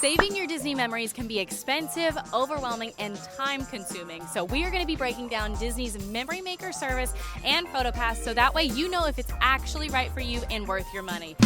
Saving your Disney memories can be expensive, overwhelming, and time-consuming. So we are going to be breaking down Disney's Memory Maker service and PhotoPass so that way you know if it's actually right for you and worth your money.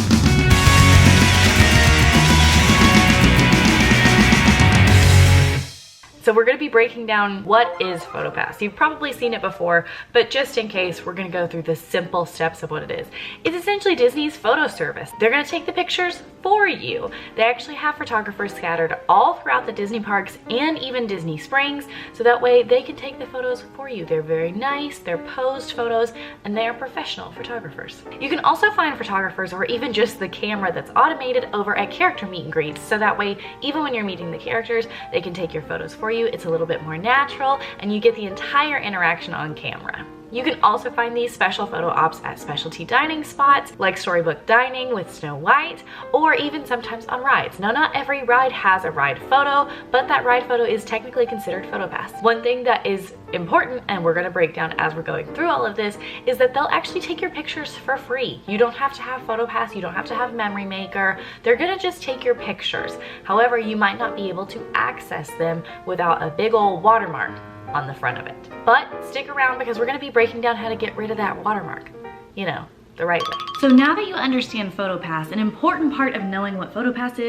So we're going to be breaking down what is PhotoPass. You've probably seen it before, but just in case, we're going to go through the simple steps of what it is. It's essentially Disney's photo service. They're going to take the pictures for you. They actually have photographers scattered all throughout the Disney parks and even Disney Springs, so that way they can take the photos for you. They're very nice, they're posed photos, and they are professional photographers. You can also find photographers or even just the camera that's automated over at character meet and greets, so that way even when you're meeting the characters, they can take your photos for you. It's a little bit more natural and you get the entire interaction on camera. You can also find these special photo ops at specialty dining spots like Storybook Dining with Snow White, or even sometimes on rides. Now, not every ride has a ride photo, but that ride photo is technically considered PhotoPass. One thing that is important, and we're going to break down as we're going through all of this, is that they'll actually take your pictures for free. You don't have to have PhotoPass, you don't have to have Memory Maker. They're going to just take your pictures. However, you might not be able to access them without a big old watermark on the front of it. But stick around because we're going to be breaking down how to get rid of that watermark, you know, the right way. So now that you understand PhotoPass, an important part of knowing what PhotoPass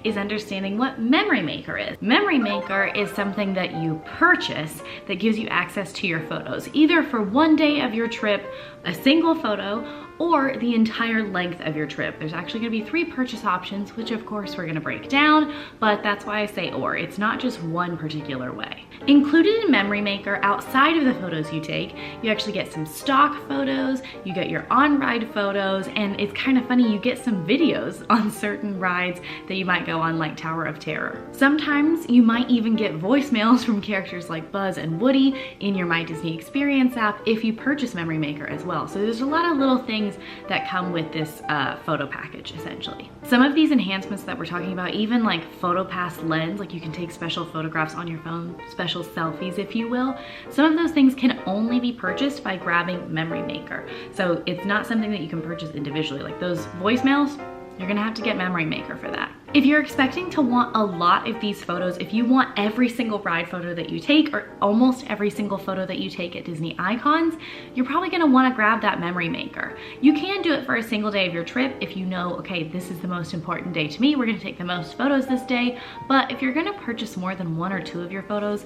is understanding what Memory Maker is. Memory Maker is something that you purchase that gives you access to your photos, either for one day of your trip, a single photo, or the entire length of your trip. There's actually gonna be 3 purchase options, which of course we're gonna break down, but that's why I say or. It's not just one particular way. Included in Memory Maker, outside of the photos you take, you actually get some stock photos, you get your on-ride photos, and it's kind of funny, you get some videos on certain rides that you might go on, like Tower of Terror. Sometimes you might even get voicemails from characters like Buzz and Woody in your My Disney Experience app if you purchase Memory Maker as well. So there's a lot of little things that come with this photo package, essentially. Some of these enhancements that we're talking about, even like PhotoPass Lens, like you can take special photographs on your phone, special selfies, if you will. Some of those things can only be purchased by grabbing Memory Maker. So it's not something that you can purchase individually. Like those voicemails, you're gonna have to get Memory Maker for that. If you're expecting to want a lot of these photos, if you want every single ride photo that you take, or almost every single photo that you take at Disney Icons, you're probably gonna wanna grab that Memory Maker. You can do it for a single day of your trip if you know, okay, this is the most important day to me, we're gonna take the most photos this day, but if you're gonna purchase more than 1 or 2 of your photos,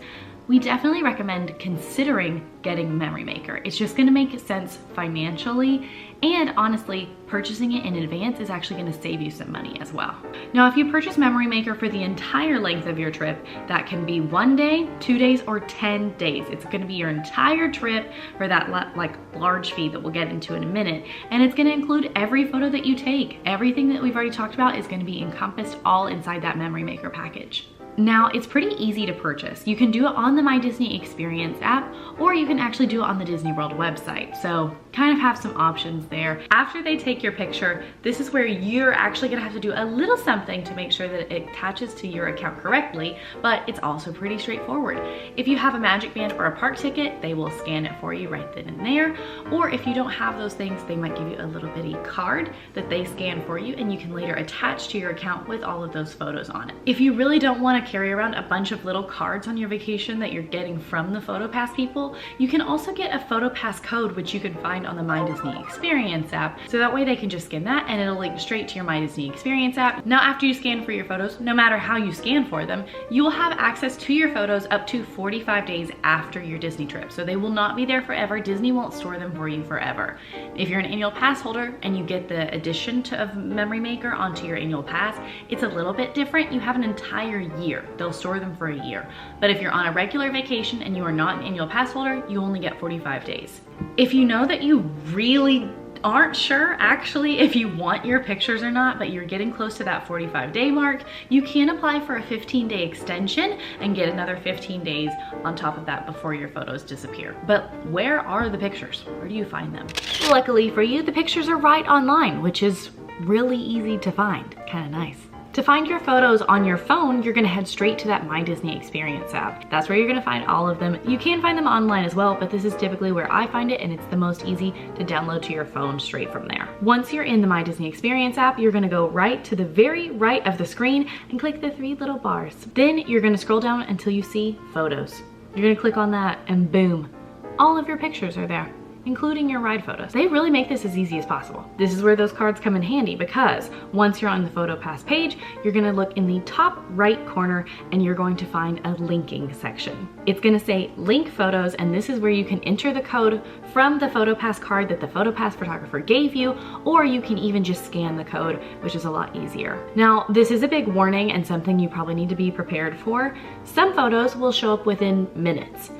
we definitely recommend considering getting Memory Maker. It's just gonna make sense financially, and honestly, purchasing it in advance is actually gonna save you some money as well. Now, if you purchase Memory Maker for the entire length of your trip, that can be 1 day, 2 days, or 10 days. It's gonna be your entire trip for that like large fee that we'll get into in a minute, and it's gonna include every photo that you take. Everything that we've already talked about is gonna be encompassed all inside that Memory Maker package. Now, it's pretty easy to purchase. You can do it on the My Disney Experience app, or you can actually do it on the Disney World website. So kind of have some options there. After they take your picture, this is where you're actually gonna have to do a little something to make sure that it attaches to your account correctly, but it's also pretty straightforward. If you have a Magic Band or a park ticket, they will scan it for you right then and there. Or if you don't have those things, they might give you a little bitty card that they scan for you, and you can later attach to your account with all of those photos on it. If you really don't want to carry around a bunch of little cards on your vacation that you're getting from the PhotoPass people, you can also get a PhotoPass code, which you can find on the My Disney Experience app. So that way they can just scan that and it'll link straight to your My Disney Experience app. Now, after you scan for your photos, no matter how you scan for them, you will have access to your photos up to 45 days after your Disney trip. So they will not be there forever. Disney won't store them for you forever. If you're an annual pass holder and you get the addition of Memory Maker onto your annual pass, it's a little bit different. You have an entire year. They'll store them for a year. But if you're on a regular vacation and you are not an annual pass holder, you only get 45 days. If you know that you really aren't sure actually if you want your pictures or not, but you're getting close to that 45-day mark, you can apply for a 15-day extension and get another 15 days on top of that before your photos disappear. But where are the pictures? Where do you find them? Luckily for you, the pictures are right online, which is really easy to find. Kind of nice. To find your photos on your phone, you're gonna head straight to that My Disney Experience app. That's where you're gonna find all of them. You can find them online as well, but this is typically where I find it, and it's the most easy to download to your phone straight from there. Once you're in the My Disney Experience app, you're gonna go right to the very right of the screen and click the 3 little bars. Then you're gonna scroll down until you see Photos. You're gonna click on that and boom, all of your pictures are there, including your ride photos. They really make this as easy as possible. This is where those cards come in handy, because once you're on the PhotoPass page, you're gonna look in the top right corner and you're going to find a linking section. It's gonna say link photos, and this is where you can enter the code from the PhotoPass card that the PhotoPass photographer gave you, or you can even just scan the code, which is a lot easier. Now, this is a big warning and something you probably need to be prepared for. Some photos will show up within minutes.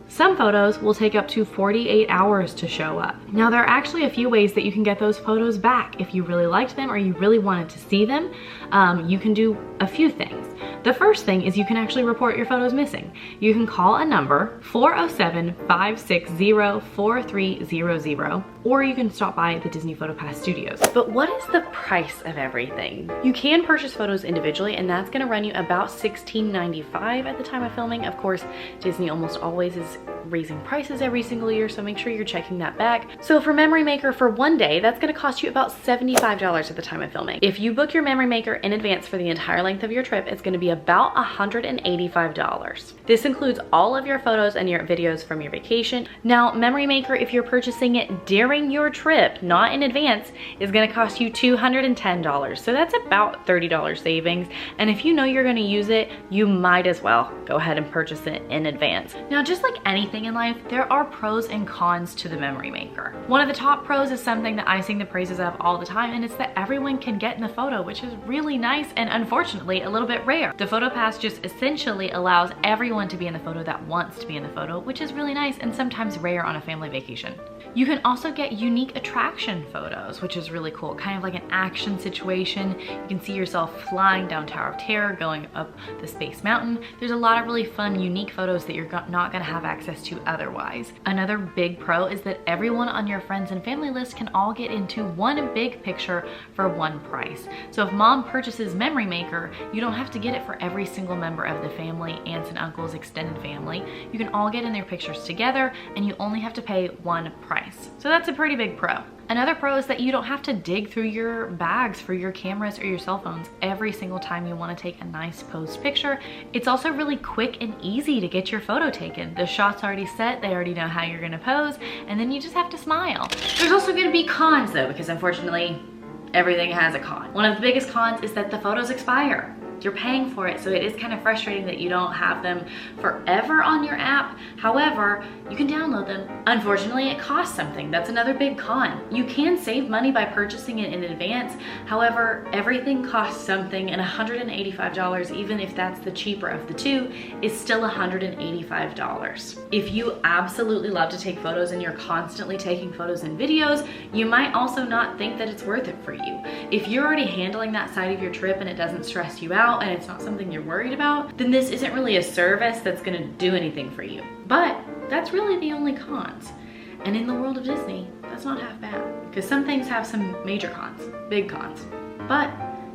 Some photos will take up to 48 hours to show up. Now, there are actually a few ways that you can get those photos back. If you really liked them or you really wanted to see them, you can do a few things. The first thing is you can actually report your photos missing. You can call a number, 407-560-4300, or you can stop by the Disney PhotoPass studios. But what is the price of everything? You can purchase photos individually, and that's gonna run you about $16.95 at the time of filming. Of course, Disney almost always is raising prices every single year, so make sure you're checking that back. So for Memory Maker for one day, that's gonna cost you about $75 at the time of filming. If you book your Memory Maker in advance for the entire length of your trip, it's gonna be about $185. This includes all of your photos and your videos from your vacation. Now, Memory Maker, if you're purchasing it during your trip, not in advance, is gonna cost you $210. So that's about $30 savings. And if you know you're gonna use it, you might as well go ahead and purchase it in advance. Now, just like anything in life, there are pros and cons to the Memory Maker. One of the top pros is something that I sing the praises of all the time, and it's that everyone can get in the photo, which is really nice and unfortunately a little bit rare. The PhotoPass just essentially allows everyone to be in the photo that wants to be in the photo, which is really nice and sometimes rare on a family vacation. You can also get unique attraction photos, which is really cool, kind of like an action situation. You can see yourself flying down Tower of Terror, going up the Space Mountain. There's a lot of really fun, unique photos that you're not gonna have access to otherwise. Another big pro is that everyone on your friends and family list can all get into one big picture for one price. So if mom purchases Memory Maker, you don't have to get it for every single member of the family, aunts and uncles, extended family. You can all get in their pictures together, and you only have to pay one price. So that's a pretty big pro. Another pro is that you don't have to dig through your bags for your cameras or your cell phones every single time you want to take a nice posed picture. It's also really quick and easy to get your photo taken. The shot's already set, they already know how you're gonna pose, and then you just have to smile. There's also gonna be cons though, because unfortunately, everything has a con. One of the biggest cons is that the photos expire. You're paying for it, so it is kind of frustrating that you don't have them forever on your app. However, you can download them. Unfortunately, it costs something. That's another big con. You can save money by purchasing it in advance. However, everything costs something, and $185, even if that's the cheaper of the two, is still $185. If you absolutely love to take photos and you're constantly taking photos and videos, you might also not think that it's worth it for you. If you're already handling that side of your trip and it doesn't stress you out, and it's not something you're worried about, then this isn't really a service that's gonna do anything for you. But that's really the only cons. And in the world of Disney, that's not half bad, because some things have some major cons, big cons. But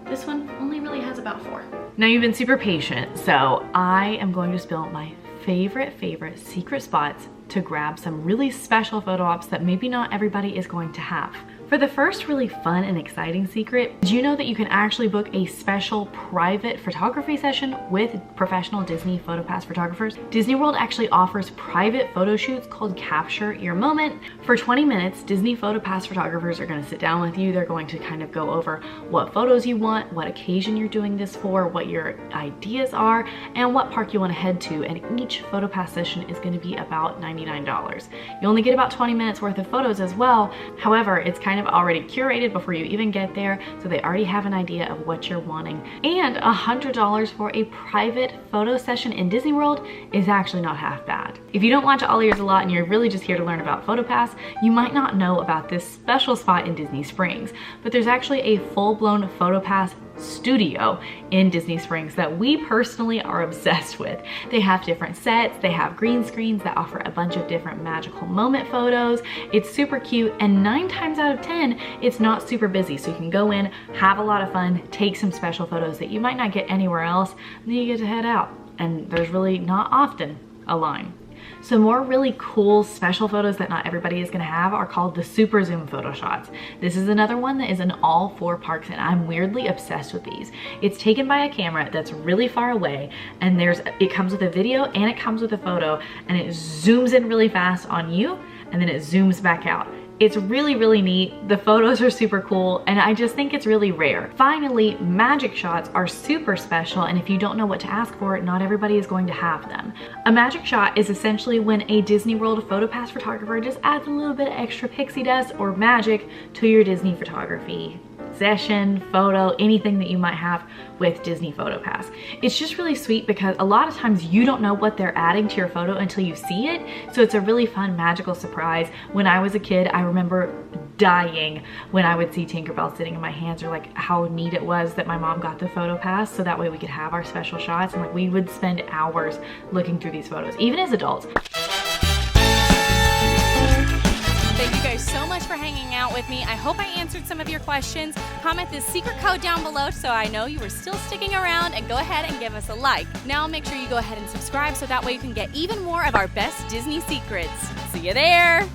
this one only really has about 4. Now, you've been super patient, so I am going to spill my favorite secret spots to grab some really special photo ops that maybe not everybody is going to have. For the first really fun and exciting secret, did you know that you can actually book a special private photography session with professional Disney PhotoPass photographers? Disney World actually offers private photo shoots called Capture Your Moment. For 20 minutes, Disney PhotoPass photographers are gonna sit down with you. They're going to kind of go over what photos you want, what occasion you're doing this for, what your ideas are, and what park you wanna head to. And each PhotoPass session is gonna be about $99. You only get about 20 minutes worth of photos as well. However, it's kind of already curated before you even get there, so they already have an idea of what you're wanting. And $100 for a private photo session in Disney World is actually not half bad. If you don't watch All Ears a lot and you're really just here to learn about PhotoPass, you might not know about this special spot in Disney Springs, but there's actually a full-blown PhotoPass studio in Disney Springs that we personally are obsessed with. They have different sets, they have green screens that offer a bunch of different magical moment photos. It's super cute, and 9 times out of 10, it's not super busy. So you can go in, have a lot of fun, take some special photos that you might not get anywhere else, and then you get to head out. And there's really not often a line. Some more really cool special photos that not everybody is gonna have are called the super zoom photo shots. This is another one that is in all 4 parks, and I'm weirdly obsessed with these. It's taken by a camera that's really far away, and it comes with a video and it comes with a photo, and it zooms in really fast on you and then it zooms back out. It's really, really neat. The photos are super cool, and I just think it's really rare. Finally, magic shots are super special, and if you don't know what to ask for, not everybody is going to have them. A magic shot is essentially when a Disney World PhotoPass photographer just adds a little bit of extra pixie dust or magic to your Disney photography session, photo, anything that you might have with Disney PhotoPass. It's just really sweet because a lot of times you don't know what they're adding to your photo until you see it. So it's a really fun, magical surprise. When I was a kid, I remember dying when I would see Tinkerbell sitting in my hands, or like how neat it was that my mom got the PhotoPass so that way we could have our special shots, and like we would spend hours looking through these photos, even as adults. Thank you guys so much for hanging out with me. I hope I answered some of your questions. Comment this secret code down below so I know you were still sticking around, and go ahead and give us a like. Now make sure you go ahead and subscribe so that way you can get even more of our best Disney secrets. See you there!